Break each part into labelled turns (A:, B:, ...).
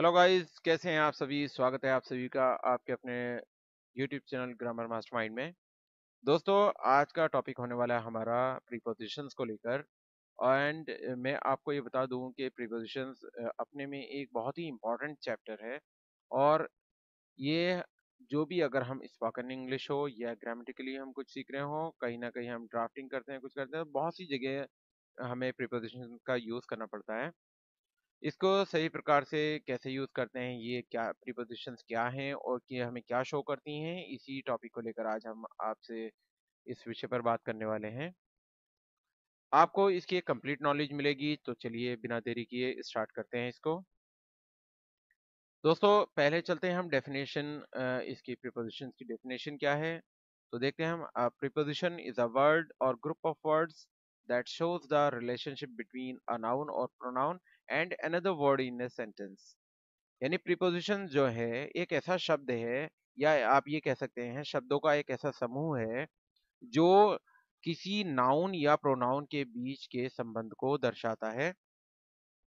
A: Hello guys, कैसे हैं आप सभी। स्वागत है आप सभी का आपके अपने यूट्यूब चैनल ग्रामर मास्टरमाइंड में। दोस्तों, आज का टॉपिक होने वाला है हमारा प्रीपोजिशंस को लेकर। एंड मैं आपको ये बता दूं कि प्रीपोजिशंस अपने में एक बहुत ही इम्पोर्टेंट चैप्टर है। और ये जो भी अगर हम स्पोकन इंग्लिश हो या ग्रामेटिकली हम कुछ सीख रहे हो, कहीं ना कहीं हम ड्राफ्टिंग करते हैं, कुछ करते हैं, बहुत सी जगह हमें प्रीपोजिशन का यूज़ करना पड़ता है। इसको सही प्रकार से कैसे यूज करते हैं, ये क्या प्रीपोजिशंस क्या हैं और कि हमें क्या शो करती हैं, इसी टॉपिक को लेकर आज हम आपसे इस विषय पर बात करने वाले हैं। आपको इसकी एक कंप्लीट नॉलेज मिलेगी, तो चलिए बिना देरी किए स्टार्ट करते हैं इसको। दोस्तों, पहले चलते हैं हम डेफिनेशन, इसकी प्रीपोजिशंस की डेफिनेशन क्या है। तो देखते हैं हम। Preposition is a word or group of words that shows the relationship between a noun or pronoun and another word in a sentence. यानी प्रीपोजिशन जो है एक ऐसा शब्द है, या आप ये कह सकते हैं शब्दों का एक ऐसा समूह है जो किसी नाउन या प्रोनाउन के बीच के संबंध को दर्शाता है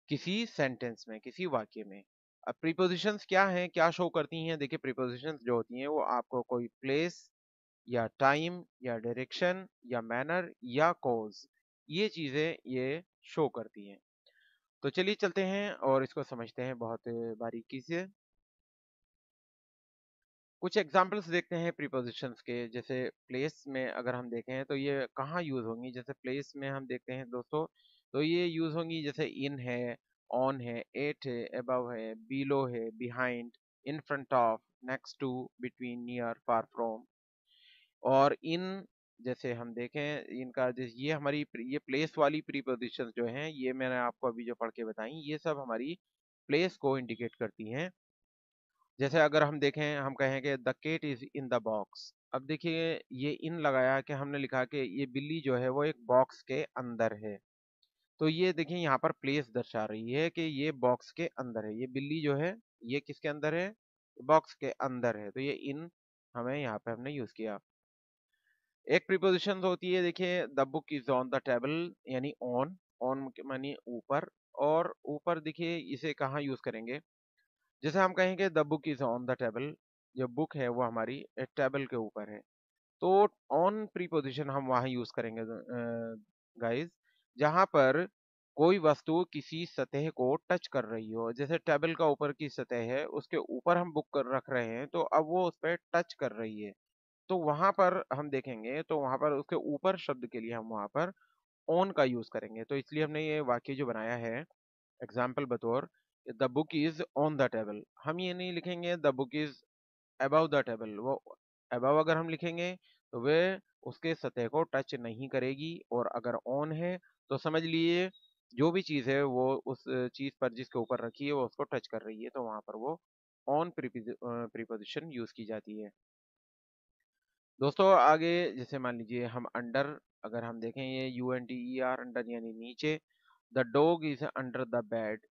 A: किसी सेंटेंस में, किसी वाक्य में। अब प्रीपोजिशंस क्या हैं, क्या शो करती हैं। देखिए, प्रीपोजिशंस जो होती हैं वो आपको कोई प्लेस या टाइम या डायरेक्शन या मैनर या कॉज, ये चीजें ये शो करती हैं। तो चलिए चलते हैं और इसको समझते हैं बहुत बारीकी से। कुछ एग्जांपल्स देखते हैं प्रीपोजिशंस के। जैसे प्लेस में अगर हम देखें तो ये कहाँ यूज होंगी। जैसे प्लेस में हम देखते हैं दोस्तों, तो ये यूज होंगी जैसे इन है, ऑन है, एट है, अबव है, बिलो है, behind, in front of, next to, between, near, far from. और इन जैसे हम देखें इनका जैसे ये हमारी ये प्लेस वाली प्रीपोजिशंस जो हैं, ये मैंने आपको अभी जो पढ़ के बताई, ये सब हमारी प्लेस को इंडिकेट करती हैं। जैसे अगर हम देखें, हम कहें कि the cat is in the box. अब देखिए, ये इन लगाया कि हमने लिखा कि ये बिल्ली जो है वो एक बॉक्स के अंदर है। तो ये देखिए यहाँ पर प्लेस दर्शा रही है कि ये बॉक्स के अंदर है। ये बिल्ली जो है ये किसके अंदर है, बॉक्स के अंदर है। तो ये इन हमें यहाँ पे हमने यूज किया। एक प्रीपोजिशन होती है, देखिए the book is on the table, यानी ऑन, ऑन मानी ऊपर। और ऊपर देखिए इसे कहाँ यूज करेंगे। जैसे हम कहेंगे the book is on the table, जो बुक है वो हमारी टेबल के ऊपर है। तो ऑन प्रीपोजिशन हम वहां यूज करेंगे गाइस, जहां पर कोई वस्तु किसी सतह को टच कर रही हो। जैसे टेबल का ऊपर की सतह है, उसके ऊपर हम बुक कर रख रहे हैं, तो अब वो उस पर टच कर रही है। तो वहां पर हम देखेंगे तो वहां पर उसके ऊपर शब्द के लिए हम वहां पर ऑन का यूज करेंगे। तो इसलिए हमने ये वाक्य जो बनाया है एग्जाम्पल बतौर, the book is on the table. हम ये नहीं लिखेंगे the book is above the table. वो अबव अगर हम लिखेंगे तो वे उसके सतह को टच नहीं करेगी। और अगर ऑन है तो समझ लिए जो भी चीज है वो उस चीज पर जिसके ऊपर रखी है वो उसको टच कर रही है, तो वहां पर वो ऑन प्रीपोजिशन यूज की जाती है। दोस्तों आगे जैसे मान लीजिए हम अंडर, अगर हम देखें ये UNDER, अंडर यानी नीचे। The dog is under the bed,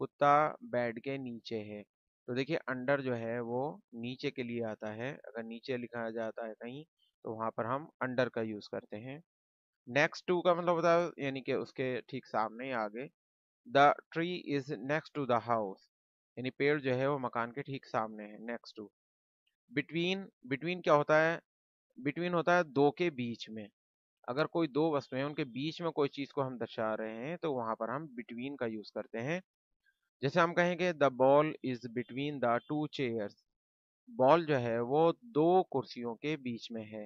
A: कुत्ता बेड के नीचे है। तो देखिए अंडर जो है वो नीचे के लिए आता है। अगर नीचे लिखा जाता है कहीं तो वहां पर हम अंडर का यूज करते हैं। नेक्स्ट टू का मतलब होता है यानी कि उसके ठीक सामने आगे। The tree is next to the house, यानी पेड़ जो है वो मकान के ठीक सामने है, नेक्स्ट टू। बिटवीन, बिटवीन क्या होता है, बिटवीन होता है दो के बीच में। अगर कोई दो वस्तुएं हैं उनके बीच में कोई चीज को हम दर्शा रहे हैं तो वहां पर हम बिटवीन का यूज करते हैं। जैसे हम कहेंगे the ball is between the two chairs, ball जो है वो दो कुर्सियों के बीच में है।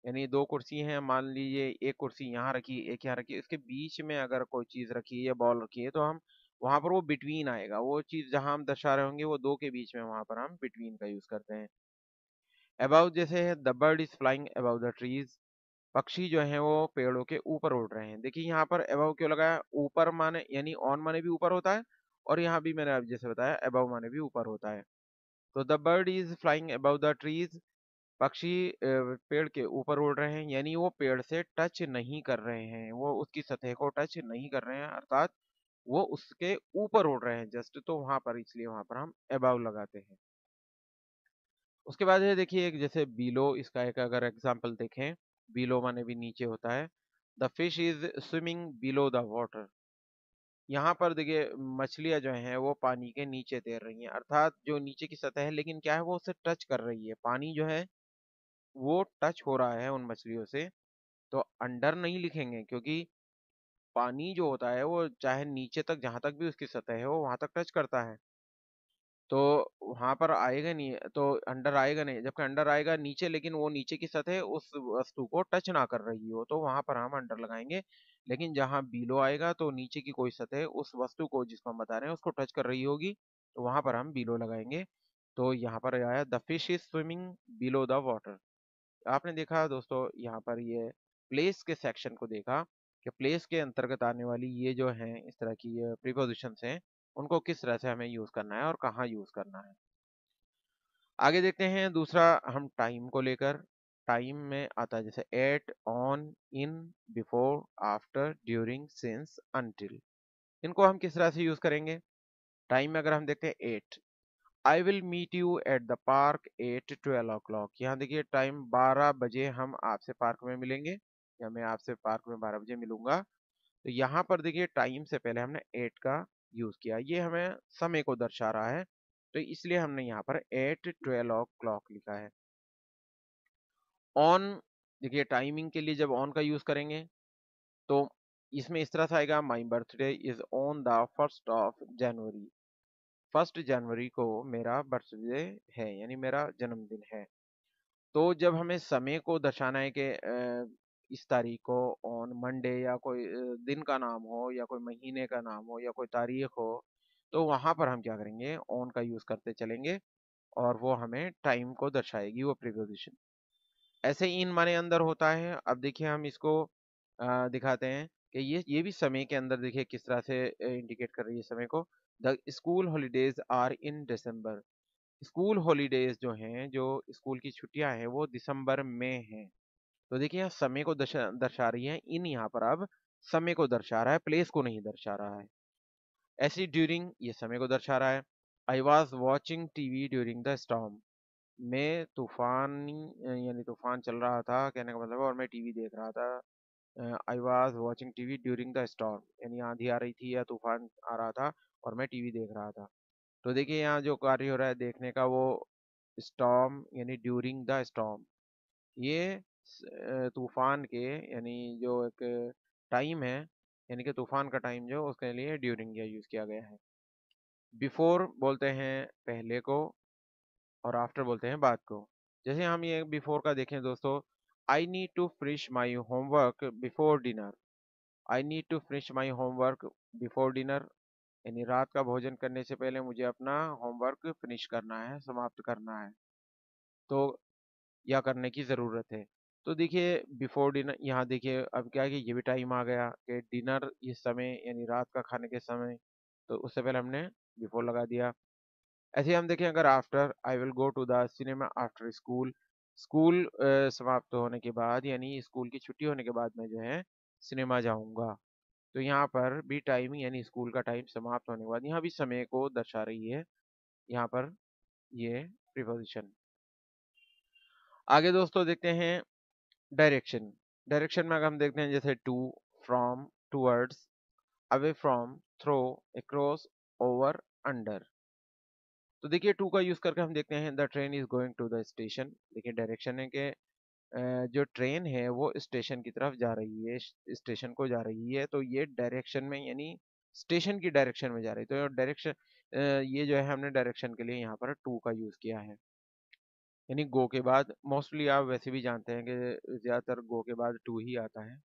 A: यानी दो कुर्सी हैं, मान लीजिए एक कुर्सी यहाँ रखी एक यहाँ रखी, इसके बीच में अगर कोई चीज रखी है या बॉल रखी है तो हम वहां पर वो बिटवीन आएगा। वो चीज जहां हम दर्शा रहे होंगे वो दो के बीच में, वहां पर हम बिटवीन का यूज करते हैं। अबाउ जैसे है the bird is flying about the trees, पक्षी जो है वो पेड़ों के ऊपर उड़ रहे हैं। देखिए यहाँ पर अबव क्यों लगाया, ऊपर माने यानी ऑन माने भी ऊपर होता है, और यहाँ भी मैंने अब जैसे बताया अबव माने भी ऊपर होता है। तो the bird is flying above the trees, पक्षी पेड़ के ऊपर उड़ रहे हैं, यानी वो पेड़ से टच नहीं कर रहे हैं, वो उसकी सतह को टच नहीं कर रहे हैं, अर्थात वो उसके ऊपर उड़ रहे हैं जस्ट। तो वहां पर इसलिए वहां पर हम अबव लगाते हैं। उसके बाद है देखिए एक जैसे बिलो, इसका एक अगर एग्जांपल देखें, बिलो माने भी नीचे होता है। The fish is swimming below the water, यहाँ पर देखिए मछलियाँ जो हैं वो पानी के नीचे तैर रही हैं, अर्थात जो नीचे की सतह है लेकिन क्या है वो उससे टच कर रही है, पानी जो है वो टच हो रहा है उन मछलियों से। तो अंडर नहीं लिखेंगे क्योंकि पानी जो होता है वो चाहे नीचे तक जहाँ तक भी उसकी सतह है वो वहाँ तक टच करता है। तो वहाँ पर आएगा नहीं, तो अंडर आएगा नहीं, जबकि अंडर आएगा नीचे लेकिन वो नीचे की सतह उस वस्तु को टच ना कर रही हो तो वहाँ पर हम अंडर लगाएंगे। लेकिन जहाँ बिलो आएगा तो नीचे की कोई सतह उस वस्तु को जिसको हम बता रहे हैं उसको टच कर रही होगी, तो वहाँ पर हम बिलो लगाएंगे। तो यहाँ पर आया the fish is swimming below the water. आपने देखा दोस्तों यहाँ पर ये प्लेस के सेक्शन को देखा कि प्लेस के अंतर्गत आने वाली ये जो हैं इस तरह की ये प्रीपोजिशंस हैं, उनको किस तरह से हमें यूज करना है और कहाँ यूज करना है। आगे देखते हैं दूसरा हम टाइम को लेकर। टाइम में आता है जैसे at, on, in, before, after, during, since, until. इनको हम किस तरह से यूज करेंगे। टाइम में अगर हम देखते हैं at, I will meet you at the park at 12 o'clock। यहाँ देखिए टाइम 12 बजे हम आपसे पार्क में मिलेंगे, या मैं आपसे पार्क में 12 बजे मिलूंगा। तो यहाँ पर देखिए टाइम से पहले हमने एट का यूज किया, ये हमें समय को दर्शा रहा है, तो इसलिए हमने यहाँ पर एट 12 o'clock लिखा है। ऑन, देखिए टाइमिंग के लिए जब ऑन का यूज करेंगे तो इसमें इस तरह से आएगा, my birthday is on the 1st of January। 1st जनवरी को मेरा बर्थडे है, यानी मेरा जन्मदिन है। तो जब हमें समय को दर्शाना है कि इस तारीख को ऑन मंडे, या कोई दिन का नाम हो या कोई महीने का नाम हो या कोई तारीख हो, तो वहां पर हम क्या करेंगे, ऑन का यूज करते चलेंगे और वो हमें टाइम को दर्शाएगी वो प्रीपोजिशन। ऐसे इन माने अंदर होता है। अब देखिए हम इसको दिखाते हैं कि ये भी समय के अंदर देखिए किस तरह से इंडिकेट कर रही है समय को। The school holidays are in December. School holidays जो हैं, जो स्कूल की छुट्टियां हैं वो दिसंबर में हैं। तो देखिए यहाँ समय को दर्शा दर्शा रही है, इन यहाँ पर अब समय को दर्शा रहा है, प्लेस को नहीं दर्शा रहा है। ऐसी ड्यूरिंग ये समय को दर्शा रहा है। I was watching TV during the storm. मैं तूफानी यानी तूफान चल रहा था कहने का मतलब है, और मैं टीवी देख रहा था। I was watching TV during the storm, यानी आंधी आ रही थी या तूफान आ रहा था और मैं टीवी देख रहा था। तो देखिए यहाँ जो कार्य हो रहा है देखने का, वो स्टॉर्म यानी ड्यूरिंग द स्टॉर्म, ये तूफान के यानी जो एक टाइम है, यानी कि तूफान का टाइम जो उसके लिए ड्यूरिंग या यूज किया गया है। बिफोर बोलते हैं पहले को और आफ्टर बोलते हैं बाद को। जैसे हम ये बिफोर का देखें दोस्तों, I need to finish my homework before dinner. I need to finish my homework before dinner, यानी रात का भोजन करने से पहले मुझे अपना होमवर्क फिनिश करना है, समाप्त करना है, तो या करने की ज़रूरत है। तो देखिए बिफोर डिनर, यहाँ देखिए अब क्या है कि ये भी टाइम आ गया कि डिनर इस समय यानी रात का खाने के समय, तो उससे पहले हमने बिफोर लगा दिया। ऐसे ही हम देखें अगर after, I will go to the cinema after school. School समाप्त होने के बाद यानी स्कूल की छुट्टी होने के बाद मैं जो है सिनेमा जाऊंगा। तो यहाँ पर भी टाइमिंग यानी स्कूल का टाइम समाप्त होने के बाद, यहाँ भी समय को दर्शा रही है यहाँ पर ये प्रीपोजिशन। आगे दोस्तों देखते हैं डायरेक्शन। डायरेक्शन में अगर हम देखते हैं जैसे to, from, towards, away from, through, across, over, under. तो देखिए टू का यूज करके हम देखते हैं the train is going to the station. देखिए डायरेक्शन है कि जो ट्रेन है वो स्टेशन की तरफ जा रही है, स्टेशन को जा रही है, तो ये डायरेक्शन में यानी स्टेशन की डायरेक्शन में जा रही है। तो डायरेक्शन ये जो है हमने डायरेक्शन के लिए यहाँ पर टू का यूज किया है। यानी गो के बाद मोस्टली आप वैसे भी जानते हैं कि ज्यादातर गो के बाद टू ही आता है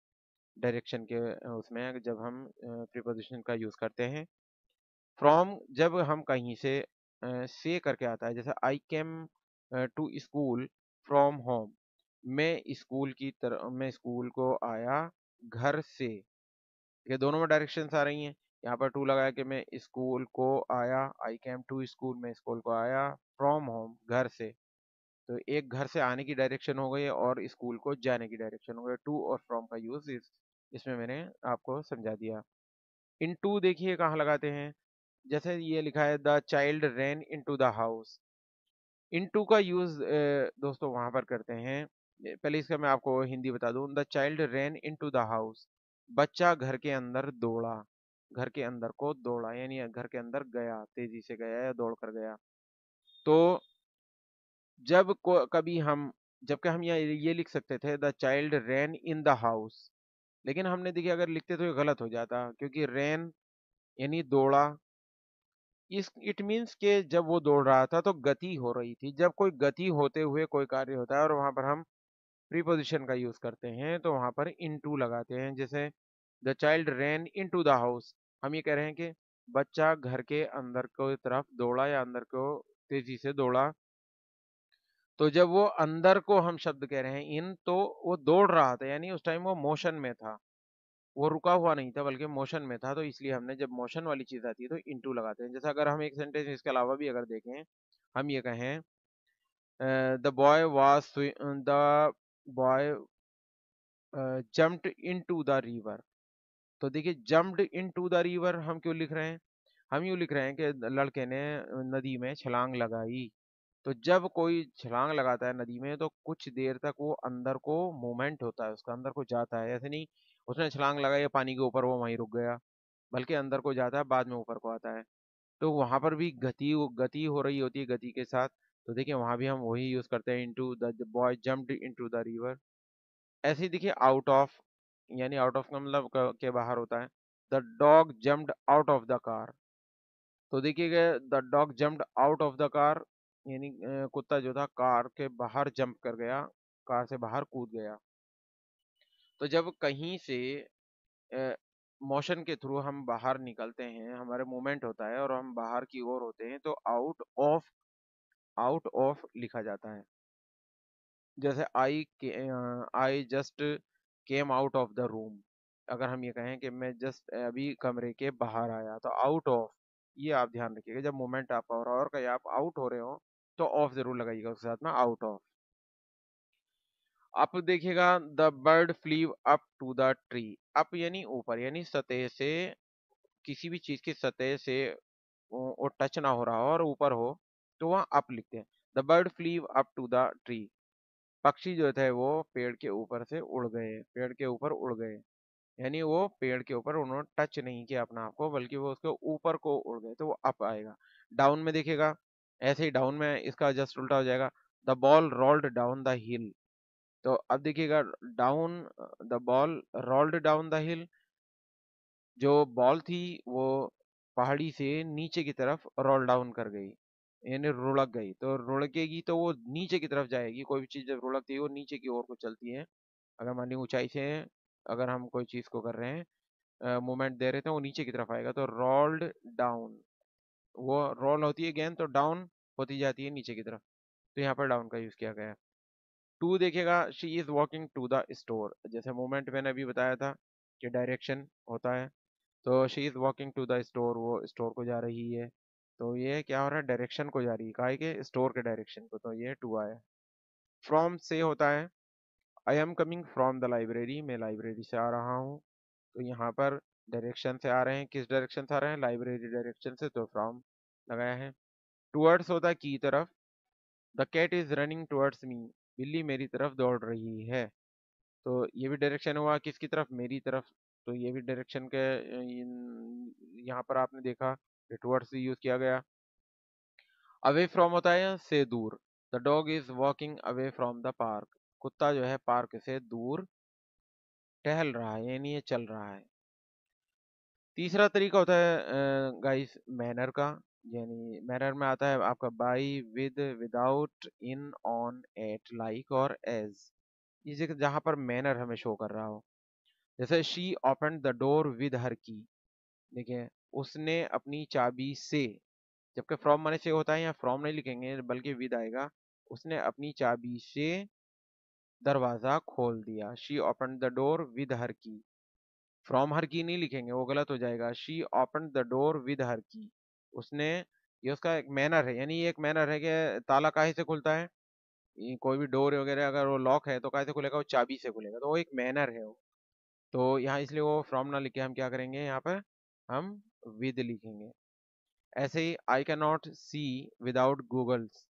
A: डायरेक्शन के उसमें जब हम प्रीपोजिशन का यूज करते हैं। फ्रॉम जब हम कहीं से करके आता है, जैसे I came to school from home. मैं स्कूल को आया घर से। ये दोनों में डायरेक्शंस आ रही हैं। यहाँ पर टू लगाया कि मैं स्कूल को आया, आई केम टू स्कूल, मैं स्कूल को आया, फ्रॉम होम घर से। तो एक घर से आने की डायरेक्शन हो गई और स्कूल को जाने की डायरेक्शन हो गई। टू और फ्रॉम का यूज इसमें मैंने आपको समझा दिया। इन टू देखिए कहाँ लगाते हैं, जैसे ये लिखा है the child ran into the house. Into का यूज दोस्तों वहां पर करते हैं, पहले इसका मैं आपको हिंदी बता दूं। The child ran into the house, बच्चा घर के अंदर दौड़ा। घर के अंदर को दौड़ा, यानी घर के अंदर गया, तेजी से गया या दौड़ कर गया। तो जबकि हम ये लिख सकते थे the child ran in the house, लेकिन हमने देखिए अगर लिखते तो ये गलत हो जाता, क्योंकि रैन यानी दौड़ा, इस इट मीन्स के जब वो दौड़ रहा था तो गति हो रही थी। जब कोई गति होते हुए कोई कार्य होता है और वहां पर हम प्रीपोजिशन का यूज करते हैं तो वहां पर इनटू लगाते हैं। जैसे the child ran into the house, हम ये कह रहे हैं कि बच्चा घर के अंदर को तरफ दौड़ा या अंदर को तेजी से दौड़ा। तो जब वो अंदर को हम शब्द कह रहे हैं इन, तो वो दौड़ रहा था, यानी उस टाइम वो मोशन में था, वो रुका हुआ नहीं था बल्कि मोशन में था। तो इसलिए हमने जब मोशन वाली चीज आती है तो इनटू लगाते हैं। जैसे अगर हम एक सेंटेंस इसके अलावा भी अगर देखें, हम ये कहें the boy was the boy jumped into the river. तो देखिए जम्प्ड इनटू द रिवर हम क्यों लिख रहे हैं? हम यूँ लिख रहे हैं कि लड़के ने नदी में छलांग लगाई। तो जब कोई छलांग लगाता है नदी में तो कुछ देर तक वो अंदर को मूवमेंट होता है, उसका अंदर को जाता है। ऐसे नहीं उसने छलांग लगाई पानी के ऊपर वो वहीं रुक गया, बल्कि अंदर को जाता है, बाद में ऊपर को आता है। तो वहां पर भी गति हो रही होती है गति के साथ। तो देखिए वहां भी हम वही यूज करते हैं, into the boy jumped into the river. ऐसे ही देखिए आउट ऑफ, यानी आउट ऑफ का मतलब के बाहर होता है। The dog jumped out of the car. तो देखिएगा the dog jumped out of the car, यानी कुत्ता जो था कार के बाहर जंप कर गया, कार से बाहर कूद गया। तो जब कहीं से मोशन के थ्रू हम बाहर निकलते हैं, हमारे मूवमेंट होता है और हम बाहर की ओर होते हैं, तो आउट ऑफ लिखा जाता है। जैसे I just came out of the room, अगर हम ये कहें कि मैं जस्ट अभी कमरे के बाहर आया, तो आउट ऑफ, ये आप ध्यान रखिएगा जब मोमेंट आपका हो रहा हो और कहीं आप आउट हो रहे हो तो ऑफ जरूर लगाइएगा उसके साथ में, आउट ऑफ। आप देखिएगा the bird flew up to the tree. Up यानी ऊपर, यानी सतह से, किसी भी चीज की सतह से वो टच ना हो रहा हो और ऊपर हो तो वहाँ अप लिखते हैं। The bird flew up to the tree, पक्षी जो थे वो पेड़ के ऊपर से उड़ गए, पेड़ के ऊपर उड़ गए, यानी वो पेड़ के ऊपर उन्होंने टच नहीं किया अपना आप को, बल्कि वो उसके ऊपर को उड़ गए, तो वो अप आएगा। डाउन में देखिएगा ऐसे ही, डाउन में इसका जस्ट उल्टा हो जाएगा, the ball rolled down the हिल। तो अब देखिएगा down, the ball rolled down the हिल, जो बॉल थी वो पहाड़ी से नीचे की तरफ रोल डाउन कर गई, यानी रुड़क गई। तो रुड़केगी तो वो नीचे की तरफ जाएगी, कोई भी चीज जब रुड़कती है वो नीचे की ओर को चलती है। अगर मान ली ऊंचाई से अगर हम कोई चीज को कर रहे हैं, मूवमेंट दे रहे थे, वो नीचे की तरफ आएगा, तो रोल्ड डाउन, वो रोल होती है गेंद तो डाउन होती जाती है नीचे की तरफ, तो यहाँ पर डाउन का यूज किया गया है। टू देखिएगा she is walking to the store, जैसे मूवमेंट मैंने अभी बताया था कि डायरेक्शन होता है, तो she is walking to the store, वो स्टोर को जा रही है। तो ये क्या हो रहा है, डायरेक्शन को जा रही है, काहे के स्टोर के डायरेक्शन को, तो ये टू आया। फ्रॉम से होता है I am coming from the library, मैं लाइब्रेरी से आ रहा हूँ। तो यहाँ पर डायरेक्शन से आ रहे हैं, किस डायरेक्शन से आ रहे हैं, लाइब्रेरी डायरेक्शन से, तो फ्रॉम लगाया है। टुवर्ड्स होता है की तरफ, the cat is running towards me, बिल्ली मेरी तरफ दौड़ रही है। तो ये भी डायरेक्शन हुआ किसकी तरफ, मेरी तरफ। तो ये भी डायरेक्शन के यहाँ पर आपने देखा कि टुवर्ड्स यूज किया गया। अवे फ्रॉम होता है से दूर, the dog is walking away from the park, कुत्ता जो है पार्क से दूर टहल रहा है, यानी ये चल रहा है। तीसरा तरीका होता है गाइस मैनर का, यानी मैनर में आता है आपका by, with, without, in, on, at, like और एज। ये जहाँ पर मैनर हमें शो कर रहा हो, जैसे she open the door with her की, देखिए उसने अपनी चाबी से, जबकि फ्रॉम माने से होता है, यहाँ फ्रॉम नहीं लिखेंगे बल्कि विद आएगा, उसने अपनी चाबी से दरवाजा खोल दिया, she open the door with her key. From हर की नहीं लिखेंगे, वो गलत हो जाएगा, she open the door with her की, उसने, ये उसका एक मैनर है, यानी ये एक मैनर है कि ताला काहे से खुलता है, ये कोई भी डोर वगैरह अगर वो लॉक है तो काहे से खुलेगा, वो चाबी से खुलेगा, तो वो एक मैनर है वो। तो यहाँ इसलिए वो फ्रॉम ना लिखे हम क्या करेंगे, यहाँ पर हम विद लिखेंगे। ऐसे ही I can not see without goggles,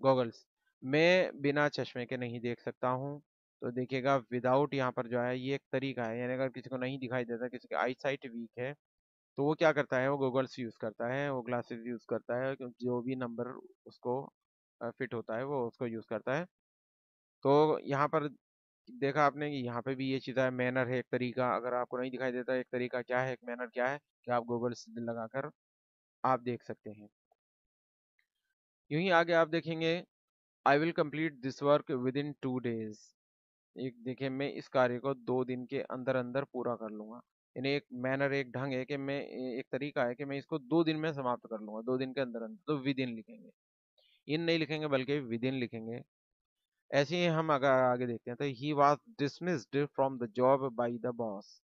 A: goggles, मैं बिना चश्मे के नहीं देख सकता हूँ। तो देखिएगा विदाउट यहाँ पर जो है ये एक तरीका है, यानी अगर किसी को नहीं दिखाई देता, किसी की आई साइट वीक है, तो वो क्या करता है, वो गॉगल्स यूज करता है, वो ग्लासेस यूज करता है, जो भी नंबर उसको फिट होता है वो उसको यूज करता है। तो यहाँ पर देखा आपने कि यहाँ पे भी ये चीज़ है, मैनर है एक तरीका। अगर आपको नहीं दिखाई देता एक तरीका क्या है, एक मैनर क्या है, कि आप गूगल लगाकर आप देख सकते हैं। यूं ही आगे आप देखेंगे, I will complete this work with in 2 days। एक देखिए, मैं इस कार्य को 2 दिन के अंदर अंदर पूरा कर लूंगा। यानी एक मैनर, एक ढंग है कि मैं, एक तरीका है कि मैं इसको 2 दिन में समाप्त कर लूंगा, 2 दिन के अंदर अंदर। तो विद इन लिखेंगे, इन नहीं लिखेंगे बल्कि विद इन लिखेंगे। ऐसे ही हम अगर आगे देखते हैं, तो he was dismissed from the job by the boss.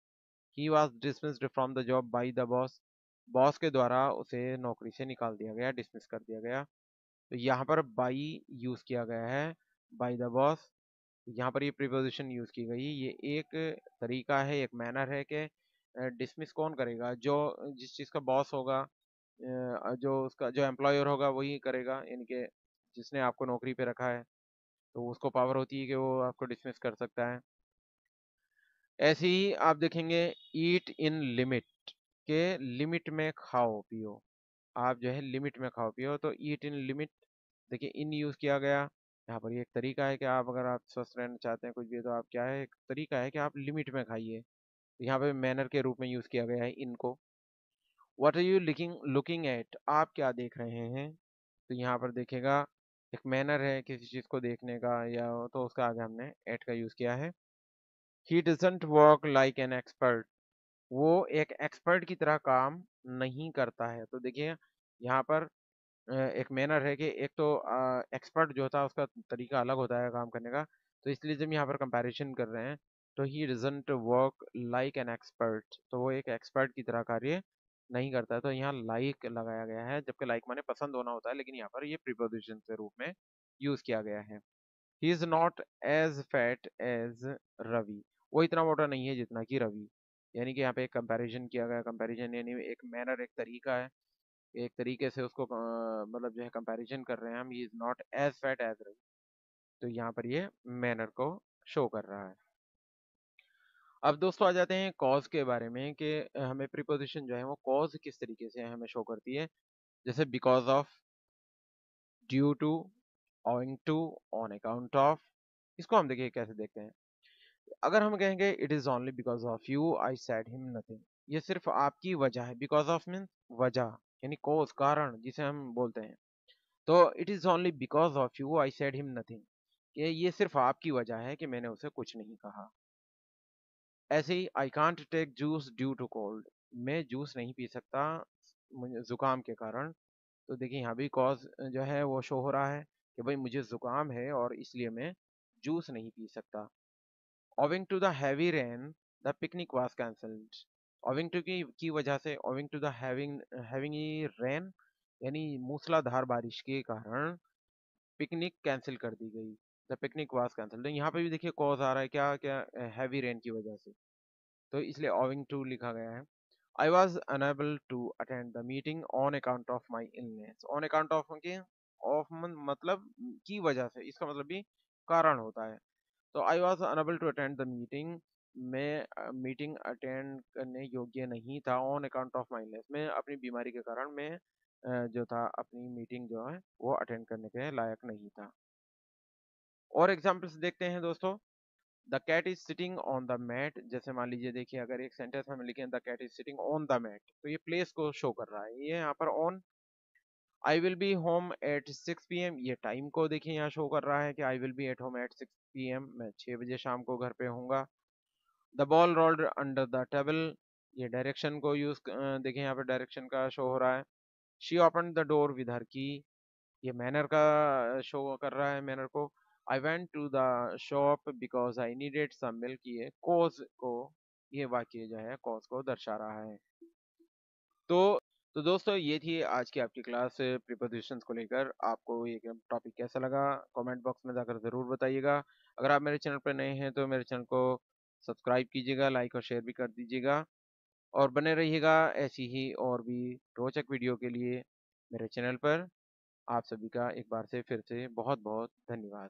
A: He was dismissed from the job by the boss. Boss के द्वारा उसे नौकरी से निकाल दिया गया, डिसमिस कर दिया गया। तो यहाँ पर बाई यूज किया गया है, बाई द बॉस। यहाँ पर ये प्रीपोजिशन यूज की गई। ये एक तरीका है, एक मैनर है कि डिसमिस कौन करेगा, जो जिस चीज का बॉस होगा, जो उसका जो एम्प्लॉयर होगा वही करेगा, यानी कि जिसने आपको नौकरी पे रखा है तो उसको पावर होती है कि वो आपको डिसमिस कर सकता है। ऐसे ही आप देखेंगे, ईट इन लिमिट, के लिमिट में खाओ पियो। आप जो है लिमिट में खाओ पियो, तो ईट इन लिमिट, देखिए इन यूज किया गया। यहाँ पर ये एक तरीका है कि आप अगर आप स्वस्थ रहना चाहते हैं कुछ भी, तो आप क्या है, एक तरीका है कि आप लिमिट में खाइए। तो यहाँ पे मैनर के रूप में यूज किया गया है इनको। What are you looking looking at, आप क्या देख रहे हैं। तो यहाँ पर देखेगा, एक मैनर है किसी चीज को देखने का, या तो उसका आगे हमने एट का यूज किया है। He doesn't work like an expert, वो एक एक्सपर्ट की तरह काम नहीं करता है। तो देखिए यहाँ पर एक मैनर है कि एक तो एक्सपर्ट जो होता है उसका तरीका अलग होता है काम करने का। तो इसलिए जब यहाँ पर कंपैरिजन कर रहे हैं, तो he doesn't work like an expert, तो वो एक एक्सपर्ट की तरह कार्य नहीं करता है। तो यहाँ लाइक लगाया गया है, जबकि लाइक माने पसंद होना होता है, लेकिन यहाँ पर ये प्रीपोजिशन के रूप में यूज किया गया है। He is not as fat as Ravi, वो इतना मोटा नहीं है जितना कि रवि। यानी कि यहाँ पे एक कंपैरिजन किया गया। कंपैरिजन यानी एक मैनर, एक तरीका है, एक तरीके से उसको मतलब जो है कंपैरिजन कर रहे हैं हम। He is not as fat as Ravi, तो यहाँ पर ये मैनर को शो कर रहा है। अब दोस्तों आ जाते हैं कॉज के बारे में, कि हमें प्रीपोजिशन जो है वो कॉज किस तरीके से हमें शो करती है। जैसे because of, due to, owing to, on account of. इसको हम देखिए कैसे देखते हैं। अगर हम कहेंगे it is only because of you I said him nothing, ये सिर्फ आपकी वजह है। बिकॉज ऑफ मीन वजह, यानी कॉज, कारण जिसे हम बोलते हैं। तो it is only because of you I said him nothing, कि ये सिर्फ आपकी वजह है कि मैंने उसे कुछ नहीं कहा। ऐसे ही I can't take juice due to cold, मैं जूस नहीं पी सकता मुझे जुकाम के कारण। तो देखिए यहाँ भी कॉज जो है वो शो हो रहा है कि भाई मुझे जुकाम है और इसलिए मैं जूस नहीं पी सकता। Owing to the heavy rain, the picnic was cancelled. Owing to की वजह से, owing to the having rain, यानी मूसलाधार बारिश के कारण पिकनिक कैंसिल कर दी गई। द पिकनिक वाज कैंसिल्ड, यहाँ पे भी देखिए कॉज आ रहा है, क्या क्या, हैवी रेन की वजह से। तो इसलिए ओविंग टू लिखा गया है। I was unable to attend the meeting on account of my illness. On account of के, ऑफ मतलब की वजह से, इसका मतलब भी कारण होता है। तो I was unable to attend the meeting, मैं मीटिंग अटेंड करने योग्य नहीं था। On account of my illness, मैं अपनी बीमारी के कारण मैं जो था अपनी मीटिंग जो है वो अटेंड करने के लायक नहीं था। और एग्जाम्पल्स देखते हैं दोस्तों। The cat is sitting on the mat, जैसे मान लीजिए, देखिए अगर एक सेंटेंस में लिखें the cat is sitting on the mat, तो ये प्लेस को शो कर रहा है। ये यहाँ पर on. I will be home at 6 PM, ये टाइम को देखिए यहाँ शो कर रहा है कि I will be at home at 6 PM, मैं 6 बजे शाम को घर पे होऊंगा। The ball rolled under the table, ये डायरेक्शन को यूज, देखिए यहाँ पे डायरेक्शन का शो हो रहा है। She open the door with her की, ये मैनर का शो कर रहा है, मैनर को। I went to the shop because I needed some milk, ये कॉज को, ये वाक्य जो है कॉज को दर्शा रहा है। तो तो दोस्तों ये थी आज की आपकी क्लास प्रीपोजिशंस को लेकर। आपको ये टॉपिक कैसा लगा, कमेंट बॉक्स में जाकर ज़रूर बताइएगा। अगर आप मेरे चैनल पर नए हैं तो मेरे चैनल को सब्सक्राइब कीजिएगा, लाइक और शेयर भी कर दीजिएगा, और बने रहिएगा ऐसी ही और भी रोचक वीडियो के लिए मेरे चैनल पर। आप सभी का एक बार से फिर से बहुत बहुत धन्यवाद।